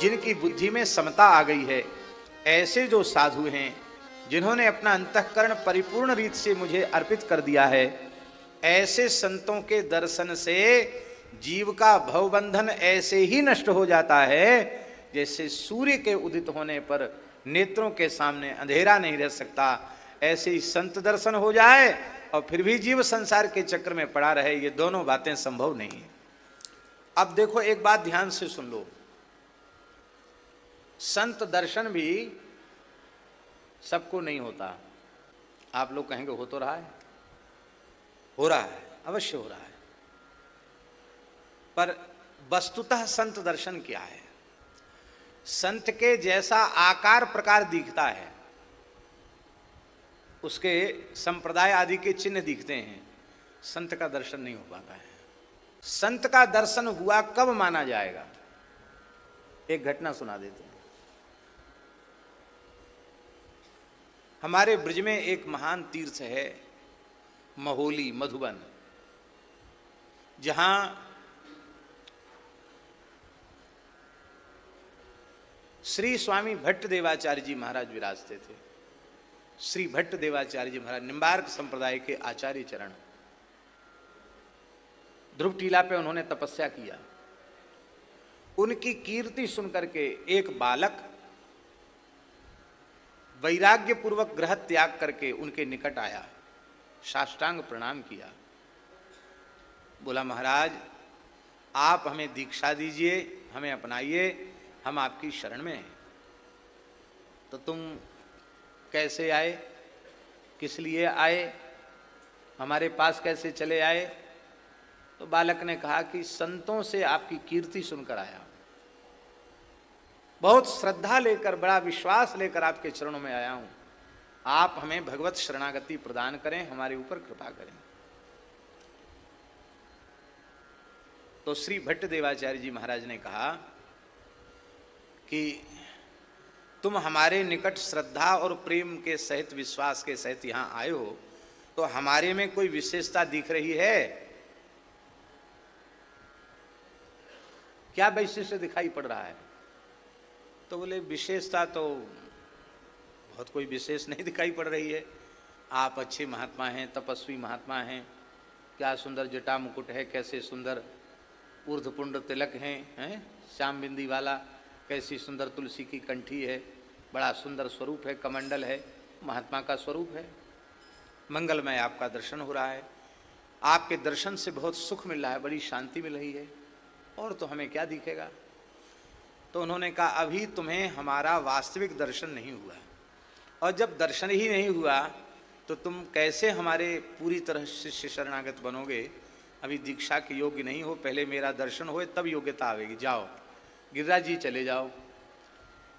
जिनकी बुद्धि में समता आ गई है, ऐसे जो साधु हैं जिन्होंने अपना अंतःकरण परिपूर्ण रीत से मुझे अर्पित कर दिया है, ऐसे संतों के दर्शन से जीव का भवबंधन ऐसे ही नष्ट हो जाता है जैसे सूर्य के उदित होने पर नेत्रों के सामने अंधेरा नहीं रह सकता। ऐसे ही संत दर्शन हो जाए और फिर भी जीव संसार के चक्र में पड़ा रहे, ये दोनों बातें संभव नहीं है। अब देखो एक बात ध्यान से सुन लो, संत दर्शन भी सबको नहीं होता। आप लोग कहेंगे हो तो रहा है, हो रहा है, अवश्य हो रहा है, पर वस्तुतः संत दर्शन क्या है? संत के जैसा आकार प्रकार दिखता है, उसके संप्रदाय आदि के चिन्ह दिखते हैं, संत का दर्शन नहीं हो पाता है। संत का दर्शन हुआ कब माना जाएगा? एक घटना सुना देते हैं। हमारे ब्रज में एक महान तीर्थ है महोली, मधुबन, जहां श्री स्वामी भट्ट देवाचार्य जी महाराज विराजते थे। श्री भट्ट देवाचार्य जी महाराज निम्बार्क संप्रदाय के आचार्य चरण, ध्रुव टीला पे उन्होंने तपस्या किया। उनकी कीर्ति सुनकर के एक बालक वैराग्य पूर्वक ग्रह त्याग करके उनके निकट आया, साष्टांग प्रणाम किया, बोला महाराज आप हमें दीक्षा दीजिए, हमें अपनाइए, हम आपकी शरण में हैं। तो तुम कैसे आए, किस लिए आए, हमारे पास कैसे चले आए? तो बालक ने कहा कि संतों से आपकी कीर्ति सुनकर आया, बहुत श्रद्धा लेकर, बड़ा विश्वास लेकर आपके चरणों में आया हूं। आप हमें भगवत शरणागति प्रदान करें, हमारे ऊपर कृपा करें। तो श्री भट्ट देवाचार्य जी महाराज ने कहा कि तुम हमारे निकट श्रद्धा और प्रेम के सहित, विश्वास के सहित यहां आए हो, तो हमारे में कोई विशेषता दिख रही है? क्या वैशिष्ट्य दिखाई पड़ रहा है? तो बोले विशेषता तो बहुत कोई विशेष नहीं दिखाई पड़ रही है। आप अच्छे महात्मा हैं, तपस्वी महात्मा हैं, क्या सुंदर जटा मुकुट है, कैसे सुंदर ऊर्ध्वपुंड तिलक हैं, श्याम बिंदी वाला, कैसी सुंदर तुलसी की कंठी है, बड़ा सुंदर स्वरूप है, कमंडल है, महात्मा का स्वरूप है, मंगलमय आपका दर्शन हो रहा है, आपके दर्शन से बहुत सुख मिल रहा है, बड़ी शांति मिल रही है, और तो हमें क्या दिखेगा? तो उन्होंने कहा अभी तुम्हें हमारा वास्तविक दर्शन नहीं हुआ, और जब दर्शन ही नहीं हुआ तो तुम कैसे हमारे पूरी तरह शिष्य शरणागत बनोगे? अभी दीक्षा के योग्य नहीं हो, पहले मेरा दर्शन होए तब योग्यता आवेगी। जाओ गिरिराज जी चले जाओ,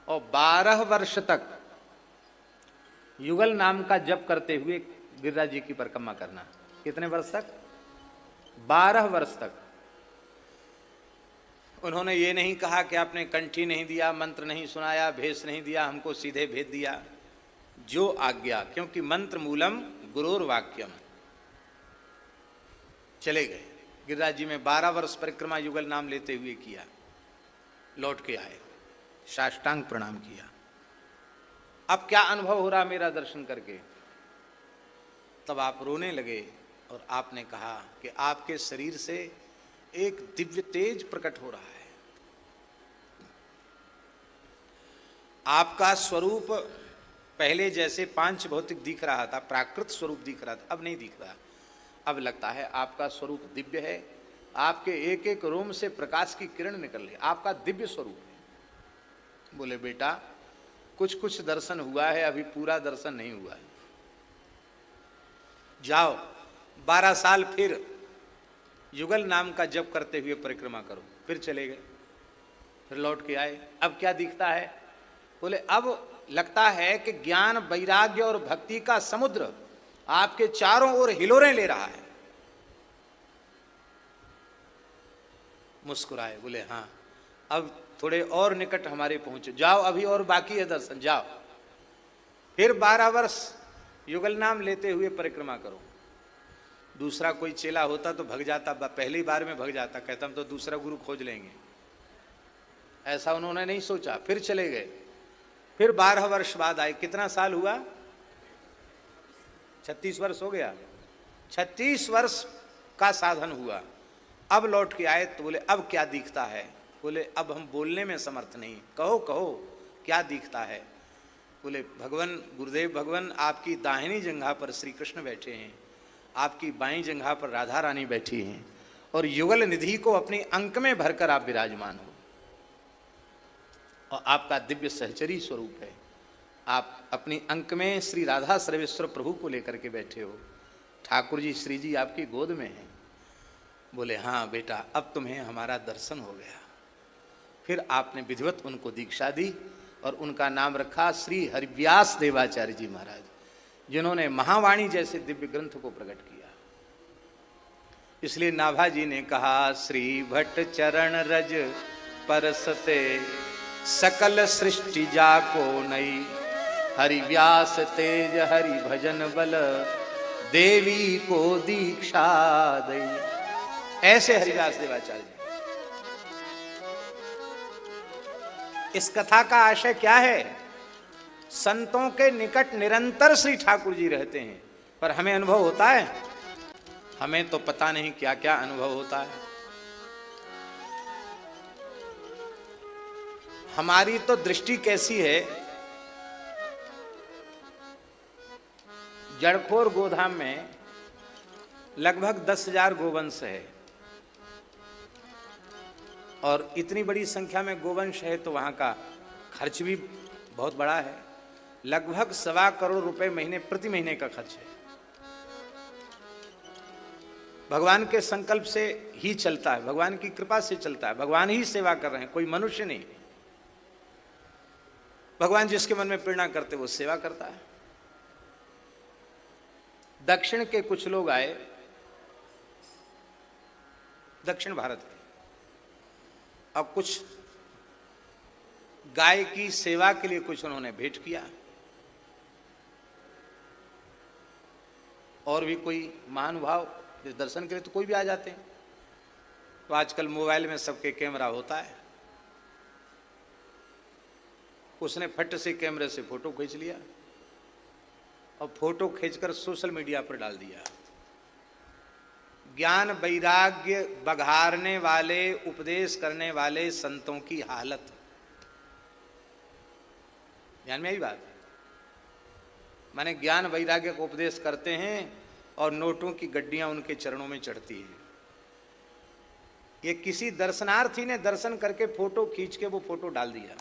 और 12 वर्ष तक युगल नाम का जप करते हुए गिरिराज जी की परिक्रमा करना। कितने वर्ष तक? 12 वर्ष तक। उन्होंने ये नहीं कहा कि आपने कंठी नहीं दिया, मंत्र नहीं सुनाया, भेष नहीं दिया, हमको सीधे भेज दिया। जो आज्ञा, क्योंकि मंत्र मूलम गुरोर वाक्यम। चले गए गिरिराज जी में 12 वर्ष परिक्रमा युगल नाम लेते हुए किया, लौट के आए, साष्टांग प्रणाम किया। अब क्या अनुभव हो रहा मेरा दर्शन करके? तब आप रोने लगे और आपने कहा कि आपके शरीर से एक दिव्य तेज प्रकट हो रहा है। आपका स्वरूप पहले जैसे पांच भौतिक दिख रहा था, प्राकृत स्वरूप दिख रहा था, अब नहीं दिख रहा। अब लगता है आपका स्वरूप दिव्य है, आपके एक एक रोम से प्रकाश की किरण निकल रही है, आपका दिव्य स्वरूप है। बोले बेटा कुछ कुछ दर्शन हुआ है, अभी पूरा दर्शन नहीं हुआ है। जाओ 12 साल फिर युगल नाम का जप करते हुए परिक्रमा करो। फिर चले गए, फिर लौट के आए। अब क्या दिखता है? बोले अब लगता है कि ज्ञान, वैराग्य और भक्ति का समुद्र आपके चारों ओर हिलोरें ले रहा है। मुस्कुराए, बोले हाँ अब थोड़े और निकट हमारे पहुंचो, जाओ अभी और बाकी है दर्शन, जाओ। फिर 12 वर्ष युगल नाम लेते हुए परिक्रमा करो। दूसरा कोई चेला होता तो भग जाता, पहली बार में भग जाता, कहता हम तो दूसरा गुरु खोज लेंगे। ऐसा उन्होंने नहीं सोचा, फिर चले गए। फिर 12 वर्ष बाद आए। कितना साल हुआ? 36 वर्ष हो गया। 36 वर्ष का साधन हुआ। अब लौट के आए तो बोले अब क्या दिखता है? बोले अब हम बोलने में समर्थ नहीं, कहो कहो क्या दिखता है? बोले भगवान गुरुदेव भगवान आपकी दाहिनी जंघा पर श्री कृष्ण बैठे हैं, आपकी बाईं जंघा पर राधा रानी बैठी हैं, और युगल निधि को अपनी अंक में भरकर आप विराजमान हो, और आपका दिव्य सहचरी स्वरूप है। आप अपनी अंक में श्री राधा सर्वेश्वर प्रभु को लेकर के बैठे हो, ठाकुर जी श्री जी आपकी गोद में हैं। बोले हाँ बेटा अब तुम्हें हमारा दर्शन हो गया। फिर आपने विधिवत उनको दीक्षा दी और उनका नाम रखा श्री हरिव्यास देवाचार्य जी महाराज, जिन्होंने महावाणी जैसे दिव्य ग्रंथ को प्रकट किया। इसलिए नाभा जी ने कहा श्री भट्ट चरण रज परसते सकल सृष्टि जाको नई, हरिव्यास तेज हरि भजन बल देवी को दीक्षा दई। ऐसे हरिव्यास देवाचार्य। इस कथा का आशय क्या है? संतों के निकट निरंतर श्री ठाकुर जी रहते हैं, पर हमें अनुभव होता है? हमें तो पता नहीं क्या क्या अनुभव होता है। हमारी तो दृष्टि कैसी है? जड़खोर गोधाम में लगभग 10,000 गोवंश है, और इतनी बड़ी संख्या में गोवंश है तो वहाँ का खर्च भी बहुत बड़ा है। लगभग 1.25 करोड़ रुपए महीने प्रति महीने का खर्च है। भगवान के संकल्प से ही चलता है, भगवान की कृपा से चलता है, भगवान ही सेवा कर रहे हैं, कोई मनुष्य नहीं। भगवान जिसके मन में प्रेरणा करते वो सेवा करता है। दक्षिण के कुछ लोग आए, दक्षिण भारत के, अब कुछ गाय की सेवा के लिए कुछ उन्होंने भेंट किया, और भी कोई महानुभाव दर्शन के लिए तो कोई भी आ जाते हैं। तो आजकल मोबाइल में सबके कैमरा होता है, उसने फट से कैमरे से फोटो खींच लिया और फोटो खींचकर सोशल मीडिया पर डाल दिया। ज्ञान वैराग्य बघारने वाले उपदेश करने वाले संतों की हालत। ध्यान में आई बात? माने ज्ञान वैराग्य को उपदेश करते हैं और नोटों की गड्डियां उनके चरणों में चढ़ती है। ये किसी दर्शनार्थी ने दर्शन करके फोटो खींच के वो फोटो डाल दिया।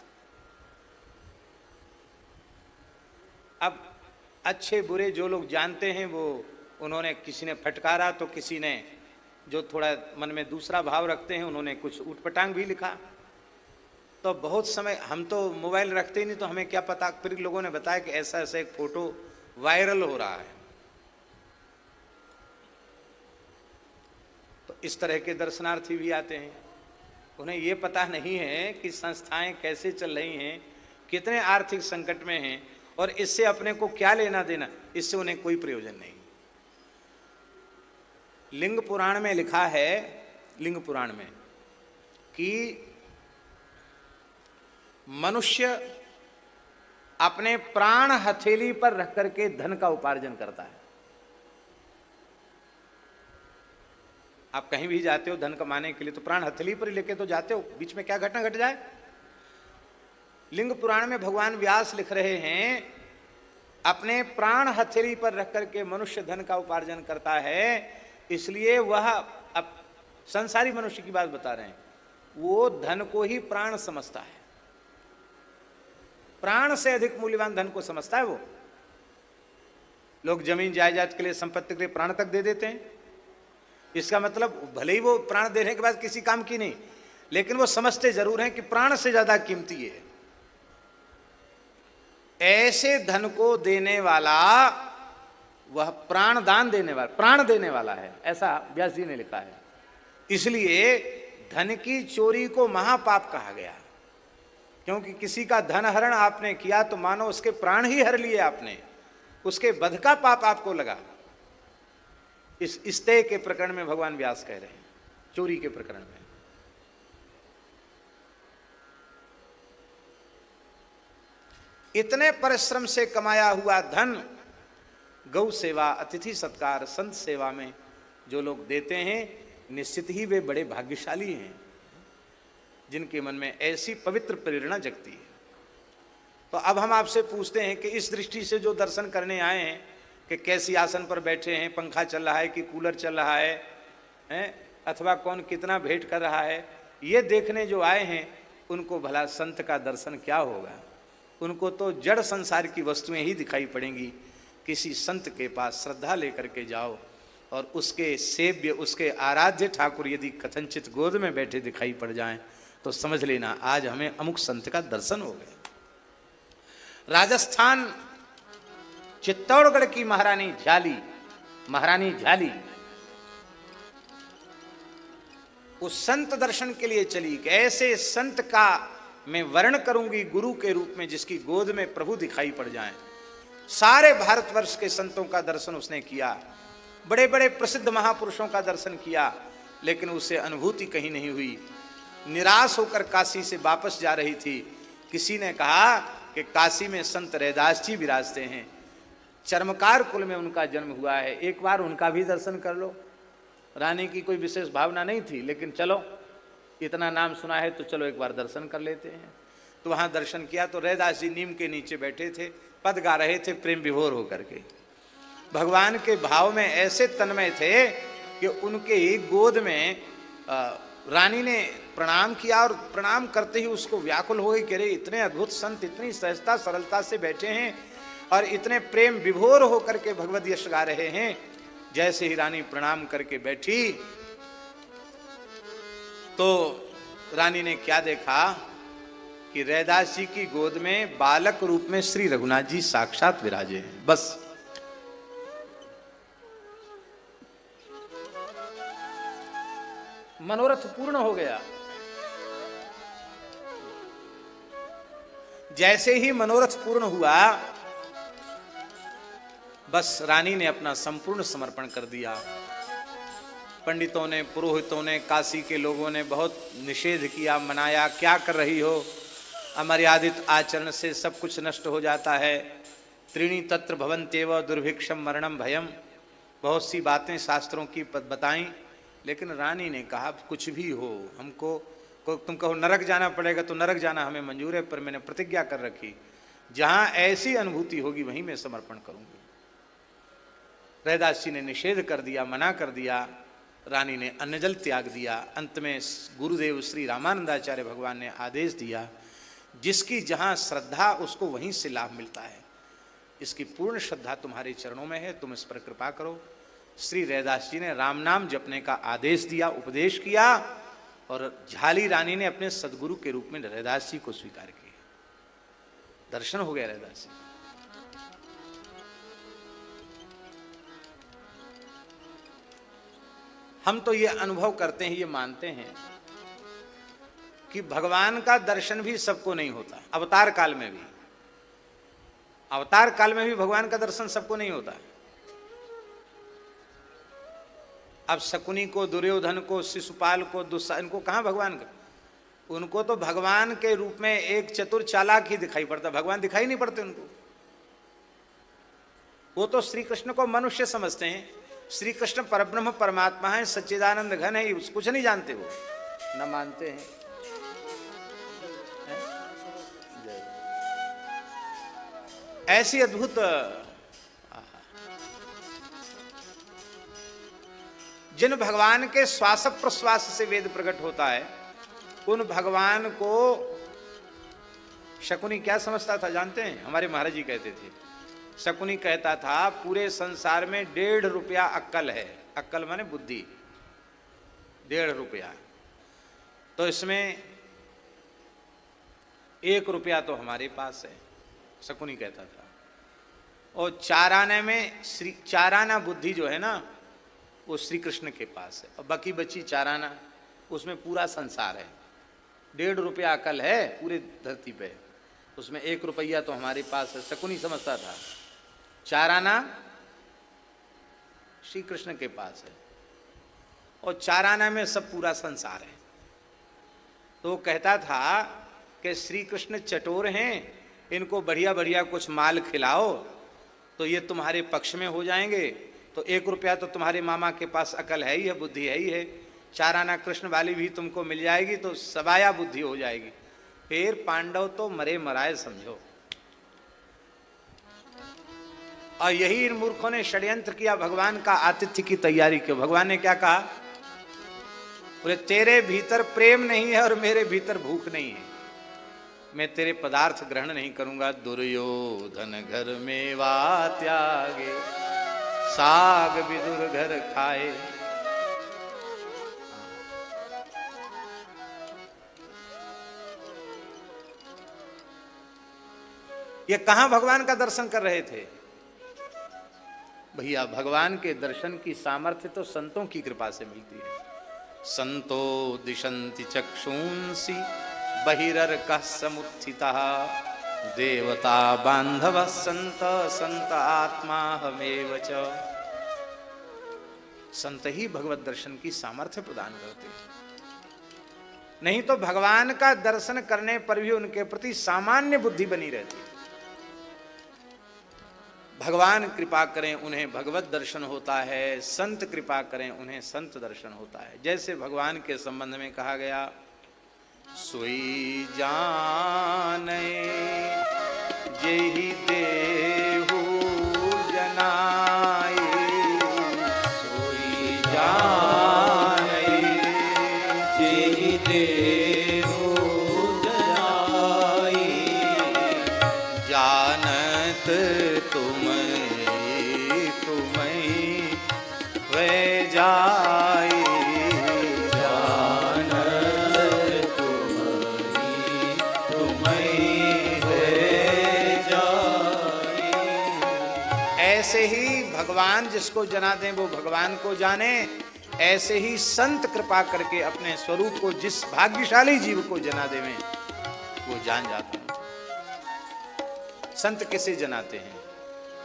अब अच्छे बुरे जो लोग जानते हैं वो, उन्होंने, किसी ने फटकारा तो किसी ने जो थोड़ा मन में दूसरा भाव रखते हैं उन्होंने कुछ उटपटांग भी लिखा। तो बहुत समय हम तो मोबाइल रखते ही नहीं, तो हमें क्या पता। फिर लोगों ने बताया कि ऐसा ऐसा एक फोटो वायरल हो रहा है। तो इस तरह के दर्शनार्थी भी आते हैं, उन्हें ये पता नहीं है कि संस्थाएं कैसे चल रही हैं, कितने आर्थिक संकट में हैं, और इससे अपने को क्या लेना देना, इससे उन्हें कोई प्रयोजन नहीं। लिंग पुराण में लिखा है, लिंग पुराण में, कि मनुष्य अपने प्राण हथेली पर रख करके धन का उपार्जन करता है। आप कहीं भी जाते हो धन कमाने के लिए तो प्राण हथेली पर ही लेके तो जाते हो, बीच में क्या घटना घट जाए। लिंग पुराण में भगवान व्यास लिख रहे हैं, अपने प्राण हथेली पर रख करके मनुष्य धन का उपार्जन करता है, इसलिए वह, अब संसारी मनुष्य की बात बता रहे हैं, वो धन को ही प्राण समझता है। प्राण से अधिक मूल्यवान धन को समझता है वो। लोग जमीन जायदाद के लिए, संपत्ति के लिए प्राण तक दे देते हैं। इसका मतलब भले ही वो प्राण देने के बाद किसी काम की नहीं, लेकिन वो समझते जरूर हैं कि प्राण से ज्यादा कीमती है। ऐसे धन को देने वाला वह प्राण दान देने वाला, प्राण देने वाला है, ऐसा व्यास जी ने लिखा है। इसलिए धन की चोरी को महापाप कहा गया, क्योंकि किसी का धन हरण आपने किया तो मानो उसके प्राण ही हर लिए आपने, उसके वध का पाप आपको लगा। इस इस्ते के प्रकरण में भगवान व्यास कह रहे हैं, चोरी के प्रकरण में। इतने परिश्रम से कमाया हुआ धन गौ सेवा, अतिथि सत्कार, संत सेवा में जो लोग देते हैं, निश्चित ही वे बड़े भाग्यशाली हैं जिनके मन में ऐसी पवित्र प्रेरणा जगती है। तो अब हम आपसे पूछते हैं कि इस दृष्टि से जो दर्शन करने आए हैं कि कैसी आसन पर बैठे हैं, पंखा चल रहा है कि कूलर चल रहा है, अथवा कौन कितना भेंट कर रहा है, ये देखने जो आए हैं उनको भला संत का दर्शन क्या होगा? उनको तो जड़ संसार की वस्तुएं ही दिखाई पड़ेंगी। किसी संत के पास श्रद्धा लेकर के जाओ और उसके सेव्य, उसके आराध्य ठाकुर यदि कथनचित गोद में बैठे दिखाई पड़ जाएं तो समझ लेना आज हमें अमुक संत का दर्शन हो गया। राजस्थान चित्तौड़गढ़ की महारानी झाली उस संत दर्शन के लिए चली कि ऐसे संत का मैं वर्ण करूंगी गुरु के रूप में जिसकी गोद में प्रभु दिखाई पड़ जाएं। सारे भारतवर्ष के संतों का दर्शन उसने किया, बड़े बड़े प्रसिद्ध महापुरुषों का दर्शन किया, लेकिन उसे अनुभूति कहीं नहीं हुई। निराश होकर काशी से वापस जा रही थी। किसी ने कहा कि काशी में संत रैदास जी विराजते हैं, चर्मकार कुल में उनका जन्म हुआ है, एक बार उनका भी दर्शन कर लो। रानी की कोई विशेष भावना नहीं थी, लेकिन चलो इतना नाम सुना है तो चलो एक बार दर्शन कर लेते हैं। तो वहाँ दर्शन किया तो रैदास जी नीम के नीचे बैठे थे, पद गा रहे थे प्रेम विभोर होकर के। भगवान के भाव में ऐसे तन्मय थे कि उनके गोद में रानी ने प्रणाम किया और प्रणाम करते ही उसको व्याकुल हो गई कि अरे इतने अद्भुत संत इतनी सहजता सरलता से बैठे हैं और इतने प्रेम विभोर होकर के भगवत यश गा रहे हैं। जैसे ही रानी प्रणाम करके बैठी तो रानी ने क्या देखा कि रैदास जी की गोद में बालक रूप में श्री रघुनाथ जी साक्षात विराजे हैं। बस मनोरथ पूर्ण हो गया। जैसे ही मनोरथ पूर्ण हुआ बस रानी ने अपना संपूर्ण समर्पण कर दिया। पंडितों ने, पुरोहितों ने, काशी के लोगों ने बहुत निषेध किया, मनाया, क्या कर रही हो, अमर्यादित आचरण से सब कुछ नष्ट हो जाता है। त्रीणि तत्र भवन्त्येव दुर्भिक्षम मरणम भयम, बहुत सी बातें शास्त्रों की बताईं, लेकिन रानी ने कहा कुछ भी हो, हमको तुम कहो नरक जाना पड़ेगा तो नरक जाना हमें मंजूर है, पर मैंने प्रतिज्ञा कर रखी जहां ऐसी अनुभूति होगी वहीं मैं समर्पण करूंगी। रैदास जी ने निषेध कर दिया, मना कर दिया। रानी ने अन्न जल त्याग दिया। अंत में गुरुदेव श्री रामानंदाचार्य भगवान ने आदेश दिया जिसकी जहां श्रद्धा उसको वहीं से लाभ मिलता है। इसकी पूर्ण श्रद्धा तुम्हारे चरणों में है, तुम इस पर कृपा करो। श्री रैदास जी ने राम नाम जपने का आदेश दिया, उपदेश किया और झाली रानी ने अपने सदगुरु के रूप में रैदास जी को स्वीकार किया। दर्शन हो गया रैदास जी। हम तो ये अनुभव करते हैं, ये मानते हैं कि भगवान का दर्शन भी सबको नहीं होता। अवतार काल में भी भगवान का दर्शन सबको नहीं होता। अब शकुनी को, दुर्योधन को, शिशुपाल को, दुस्शासन को कहाँ भगवान का? उनको तो भगवान के रूप में एक चतुर चालाक ही दिखाई पड़ता, भगवान दिखाई नहीं पड़ते उनको। वो तो श्री कृष्ण को मनुष्य समझते हैं। श्री कृष्ण परब्रह्म परमात्मा है, सच्चिदानंद घन है, कुछ नहीं जानते, वो न मानते हैं। ऐसी अद्भुत जिन भगवान के श्वास प्रश्वास से वेद प्रकट होता है, उन भगवान को शकुनी क्या समझता था जानते हैं? हमारे महाराज जी कहते थे, शकुनी कहता था पूरे संसार में 1.5 रुपया अक्कल है। अक्कल माने बुद्धि, 1.5 रुपया, तो इसमें 1 रुपया तो हमारे पास है, शकुनी कहता था। और 4 आने में 4 आना बुद्धि जो है ना वो श्री कृष्ण के पास है, और बाकी बची 4 आना, उसमें पूरा संसार है। 1.5 रुपया अकल है पूरे धरती पे, उसमें 1 रुपया तो हमारे पास है। शकुनी समझता था 4 आना श्री कृष्ण के पास है और 4 आना में सब पूरा संसार है। तो वो कहता था कि श्री कृष्ण चटोर हैं इनको बढ़िया बढ़िया कुछ माल खिलाओ तो ये तुम्हारे पक्ष में हो जाएंगे। तो 1 रुपया तो तुम्हारे मामा के पास अकल है ही है, बुद्धि है ही है, 4 आना कृष्ण वाली भी तुमको मिल जाएगी, तो सबाया बुद्धि हो जाएगी। फिर पांडव तो मरे मराए समझो। और यही इन मूर्खों ने षड्यंत्र किया भगवान का आतिथ्य की तैयारी की। भगवान ने क्या कहा? बोले तेरे भीतर प्रेम नहीं है और मेरे भीतर भूख नहीं है, मैं तेरे पदार्थ ग्रहण नहीं करूंगा। दुर्योधन घर में वा त्यागे, साग विदुर घर खाए। ये कहां भगवान का दर्शन कर रहे थे? भैया भगवान के दर्शन की सामर्थ्य तो संतों की कृपा से मिलती है। संतो दिशन्ति चक्षुंसि बहिरर्कः समुत्थितः, देवता बांधव संत संत आत्मा हमेव च। संत ही भगवत दर्शन की सामर्थ्य प्रदान करते हैं, नहीं तो भगवान का दर्शन करने पर भी उनके प्रति सामान्य बुद्धि बनी रहती है। भगवान कृपा करें उन्हें भगवत दर्शन होता है, संत कृपा करें उन्हें संत दर्शन होता है। जैसे भगवान के संबंध में कहा गया, सोई जाने जेहि देहु जनाए, सोई जाने जेहि देहु जनाए, जानत वे जाए, जानत तुम्हें वे जाए। ऐसे ही भगवान जिसको जना दें वो भगवान को जाने, ऐसे ही संत कृपा करके अपने स्वरूप को जिस भाग्यशाली जीव को जना देवें वो जान जाता है। संत किसे जनाते हैं?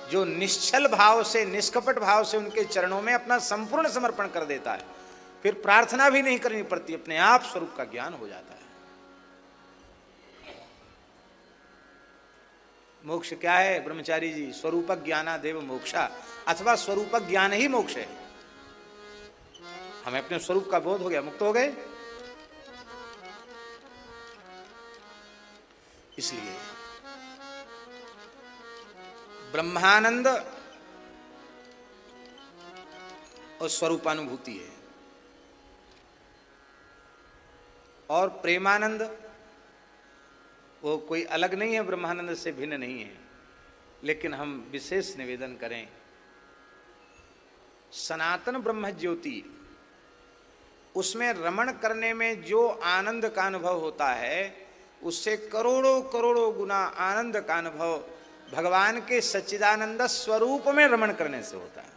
जो निश्चल भाव से, निष्कपट भाव से उनके चरणों में अपना संपूर्ण समर्पण कर देता है, फिर प्रार्थना भी नहीं करनी पड़ती, अपने आप स्वरूप का ज्ञान हो जाता है। मोक्ष क्या है ब्रह्मचारी जी? स्वरूप ज्ञानादेव मोक्षा, अथवा स्वरूप ज्ञान ही मोक्ष है। हमें अपने स्वरूप का बोध हो गया, मुक्त हो गए। इसलिए ब्रह्मानंद और स्वरूपानुभूति है, और प्रेमानंद वो कोई अलग नहीं है, ब्रह्मानंद से भिन्न नहीं है। लेकिन हम विशेष निवेदन करें, सनातन ब्रह्म ज्योति, उसमें रमण करने में जो आनंद का अनुभव होता है उससे करोड़ों करोड़ों गुना आनंद का अनुभव भगवान के सच्चिदानंद स्वरूप में रमण करने से होता है।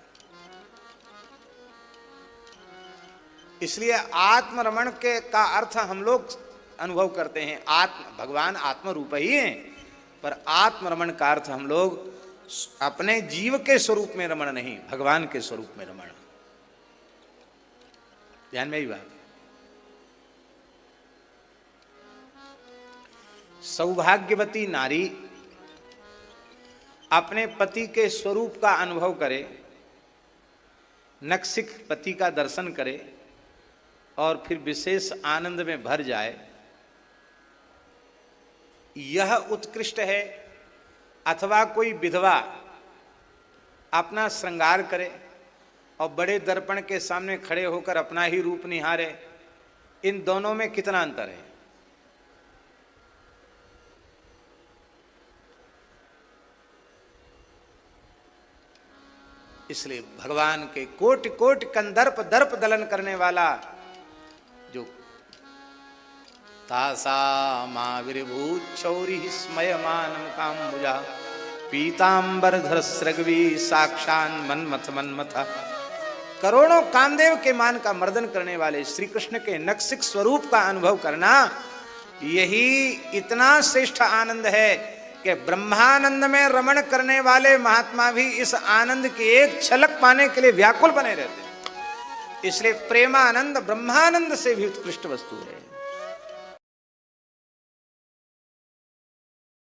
इसलिए आत्म रमण के का अर्थ हम लोग अनुभव करते हैं, भगवान आत्म रूप ही है, पर आत्म रमण का अर्थ हम लोग अपने जीव के स्वरूप में रमण नहीं, भगवान के स्वरूप में रमण। ध्यान में ही बात। सौभाग्यवती नारी अपने पति के स्वरूप का अनुभव करे, नक्सिक पति का दर्शन करे और फिर विशेष आनंद में भर जाए, यह उत्कृष्ट है। अथवा कोई विधवा अपना श्रृंगार करे और बड़े दर्पण के सामने खड़े होकर अपना ही रूप निहारे, इन दोनों में कितना अंतर है? इसलिए भगवान के कोटि कोटि कंदर्प दर्प दलन करने वाला जो तासा माविर्भूत चौरी स्मयमानम काम्बुजा पीतांबर धर सृगवी साक्षान मन्मथ मन्मथा, करोड़ों कामदेव के मान का मर्दन करने वाले श्री कृष्ण के नक्सिक स्वरूप का अनुभव करना, यही इतना श्रेष्ठ आनंद है कि ब्रह्मानंद में रमण करने वाले महात्मा भी इस आनंद की एक झलक पाने के लिए व्याकुल बने रहते हैं। इसलिए प्रेमानंद ब्रह्मानंद से भी उत्कृष्ट वस्तु है।